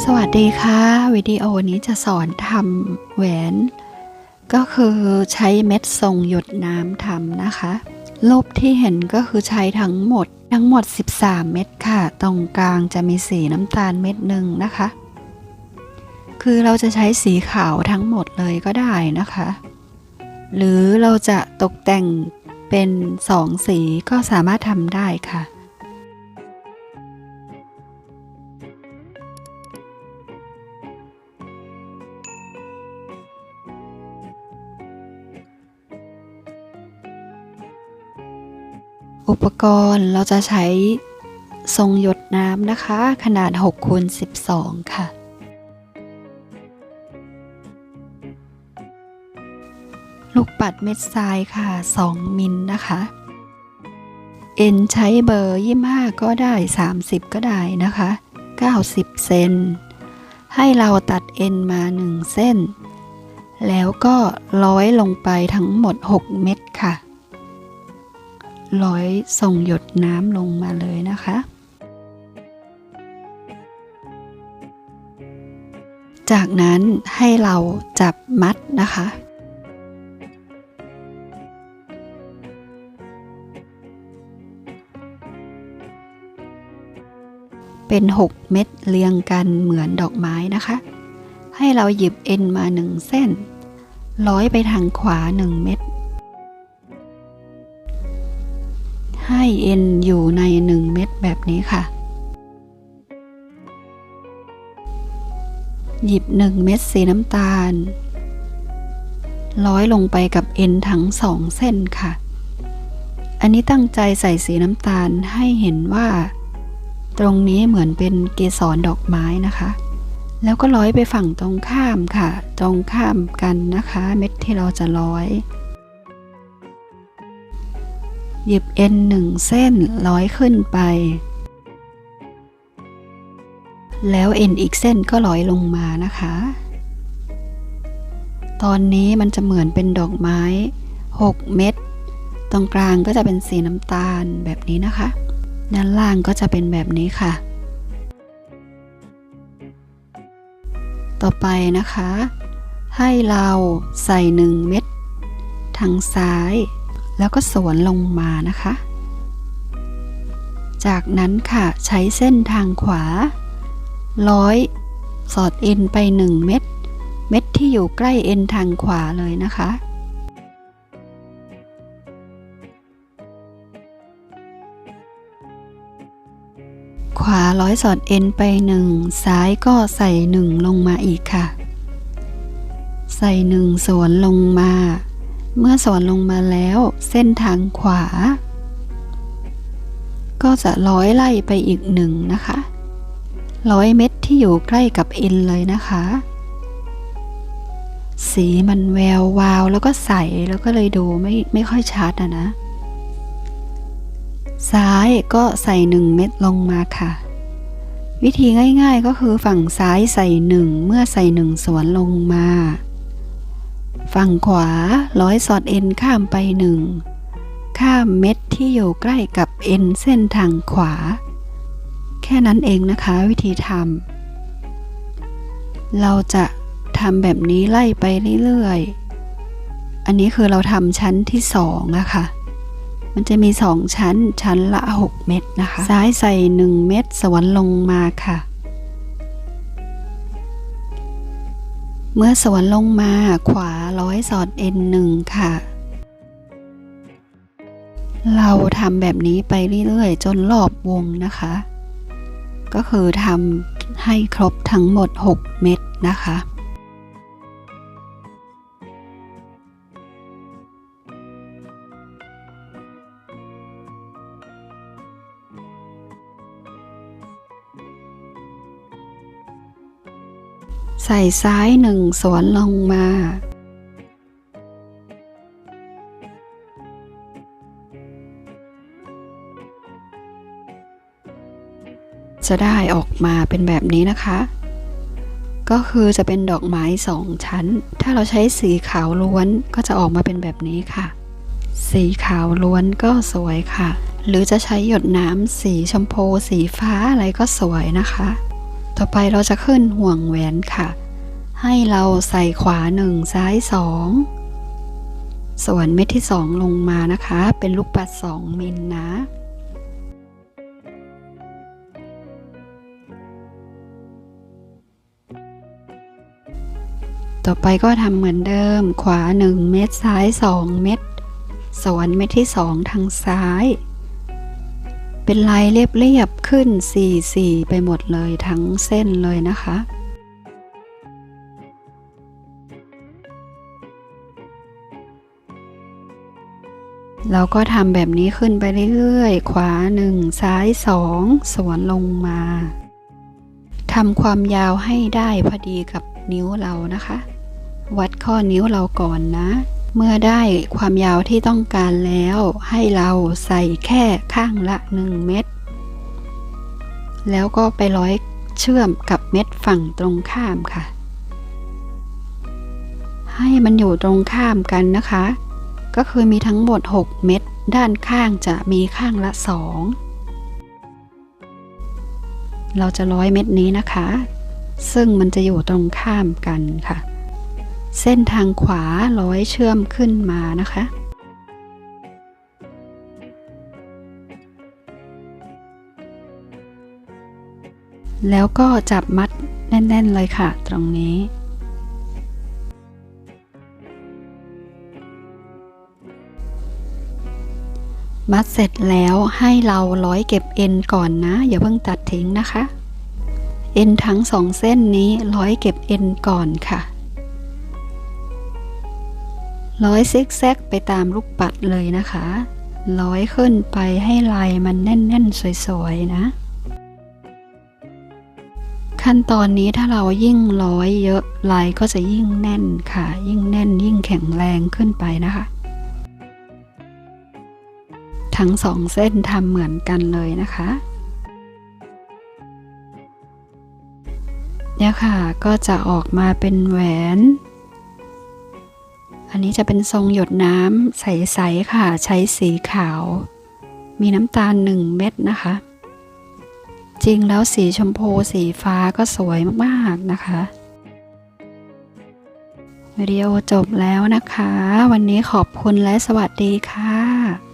สวัสดีค่ะวิดีโอนี้จะสอนทำแหวนก็คือใช้เม็ดทรงหยดน้ำทำนะคะรูปที่เห็นก็คือใช้ทั้งหมด13เม็ดค่ะตรงกลางจะมีสีน้ำตาลเม็ดหนึ่งนะคะคือเราจะใช้สีขาวทั้งหมดเลยก็ได้นะคะหรือเราจะตกแต่งเป็น2สีก็สามารถทำได้ค่ะอุปกรณ์เราจะใช้ทรงหยดน้ำนะคะขนาด6x12ค่ะลูกปัดเม็ดทรายค่ะ2มิลนะคะเอ็นใช้เบอร์25ก็ได้30ก็ได้นะคะ90เซนให้เราตัดเอ็นมา1เส้นแล้วก็ร้อยลงไปทั้งหมด6เม็ดค่ะร้อยส่งหยดน้ำลงมาเลยนะคะจากนั้นให้เราจับมัดนะคะเป็น6เม็ดเรียงกันเหมือนดอกไม้นะคะให้เราหยิบเอ็นมา1เส้นร้อยไปทางขวา1เม็ดให้เอ็นอยู่ใน1เม็ดแบบนี้ค่ะหยิบ1เม็ดสีน้ำตาลร้อยลงไปกับเอ็นทั้ง2เส้นค่ะอันนี้ตั้งใจใส่สีน้ำตาลให้เห็นว่าตรงนี้เหมือนเป็นเกสรดอกไม้นะคะแล้วก็ร้อยไปฝั่งตรงข้ามค่ะตรงข้ามกันนะคะเม็ดที่เราจะร้อยหยิบเอ็น1เส้นร้อยขึ้นไปแล้วเอ็นอีกเส้นก็ร้อยลงมานะคะตอนนี้มันจะเหมือนเป็นดอกไม้6เม็ดตรงกลางก็จะเป็นสีน้ำตาลแบบนี้นะคะด้านล่างก็จะเป็นแบบนี้ค่ะต่อไปนะคะให้เราใส่1เม็ดทางซ้ายแล้วก็สวนลงมานะคะจากนั้นค่ะใช้เส้นทางขวาร้อยสอดเอ็นไป1เม็ดเม็ดที่อยู่ใกล้เอ็นทางขวาเลยนะคะขวาร้อยสอดเอ็นไป1ซ้ายก็ใส่1ลงมาอีกค่ะใส่1สวนลงมาเมื่อสวนลงมาแล้วเส้นทางขวาก็จะร้อยไล่ไปอีก1นะคะร้อยเม็ดที่อยู่ใกล้กับเอ็นเลยนะคะสีมันแวววาวแล้วก็ใสแล้วก็เลยดูไม่ค่อยชัดนะซ้ายก็ใส่1เม็ดลงมาค่ะวิธีง่ายๆก็คือฝั่งซ้ายใส่1เมื่อใส่1สวนลงมาฝั่งขวาร้อยสอดเอ็นข้ามไป1ข้ามเม็ดที่อยู่ใกล้กับเอ็นเส้นทางขวาแค่นั้นเองนะคะวิธีทำเราจะทำแบบนี้ไล่ไปเรื่อยๆอันนี้คือเราทำชั้นที่2นะคะมันจะมี2ชั้นละ6เม็ดนะคะซ้ายใส่1เม็ดสวนลงมาค่ะเมื่อสวนลงมาขวาร้อยสอดเอ็น1ค่ะเราทำแบบนี้ไปเรื่อยๆจนรอบวงนะคะก็คือทำให้ครบทั้งหมด6เม็ดนะคะใส่ซ้าย1สวนลงมาจะได้ออกมาเป็นแบบนี้นะคะก็คือจะเป็นดอกไม้2ชั้นถ้าเราใช้สีขาวล้วนก็จะออกมาเป็นแบบนี้ค่ะสีขาวล้วนก็สวยค่ะหรือจะใช้หยดน้ำสีชมพูสีฟ้าอะไรก็สวยนะคะ ต่อไปเราจะขึ้นห่วงแหวนค่ะให้เราใส่ขวา1ซ้าย2ส่วนเม็ดที่2ลงมานะคะเป็นลูกปัด2มิลนะต่อไปก็ทำเหมือนเดิมขวา1เม็ดซ้าย2เม็ดส่วนเม็ดที่2ทางซ้ายเป็นลายเรียบๆขึ้น4ไปหมดเลยทั้งเส้นเลยนะคะเราก็ทำแบบนี้ขึ้นไปเรื่อยๆขวา1ซ้าย2สวนลงมาทำความยาวให้ได้พอดีกับนิ้วเรานะคะวัดข้อนิ้วเราก่อนนะเมื่อได้ความยาวที่ต้องการแล้วให้เราใส่แค่ข้างละ1เม็ดแล้วก็ไปร้อยเชื่อมกับเม็ดฝั่งตรงข้ามค่ะให้มันอยู่ตรงข้ามกันนะคะก็คือมีทั้งหมด6เม็ดด้านข้างจะมีข้างละ2เราจะร้อยเม็ดนี้นะคะซึ่งมันจะอยู่ตรงข้ามกันค่ะเส้นทางขวาร้อยเชื่อมขึ้นมานะคะแล้วก็จับมัดแน่นๆเลยค่ะตรงนี้มัดเสร็จแล้วให้เราร้อยเก็บเอ็นก่อนนะอย่าเพิ่งตัดทิ้งนะคะเอ็นทั้ง2เส้นนี้ร้อยเก็บเอ็นก่อนค่ะร้อยซิกแซกไปตามลูกปัดเลยนะคะร้อยขึ้นไปให้ลายมันแน่นๆสวยๆนะขั้นตอนนี้ถ้าเรายิ่งร้อยเยอะลายก็จะยิ่งแน่นค่ะยิ่งแน่นยิ่งแข็งแรงขึ้นไปนะคะทั้ง2เส้นทำเหมือนกันเลยนะคะเนี่ยค่ะก็จะออกมาเป็นแหวนอันนี้จะเป็นทรงหยดน้ำใสๆค่ะใช้สีขาวมีน้ำตาล1เม็ดนะคะจริงแล้วสีชมพูสีฟ้าก็สวยมากๆนะคะวิดีโอจบแล้วนะคะวันนี้ขอบคุณและสวัสดีค่ะ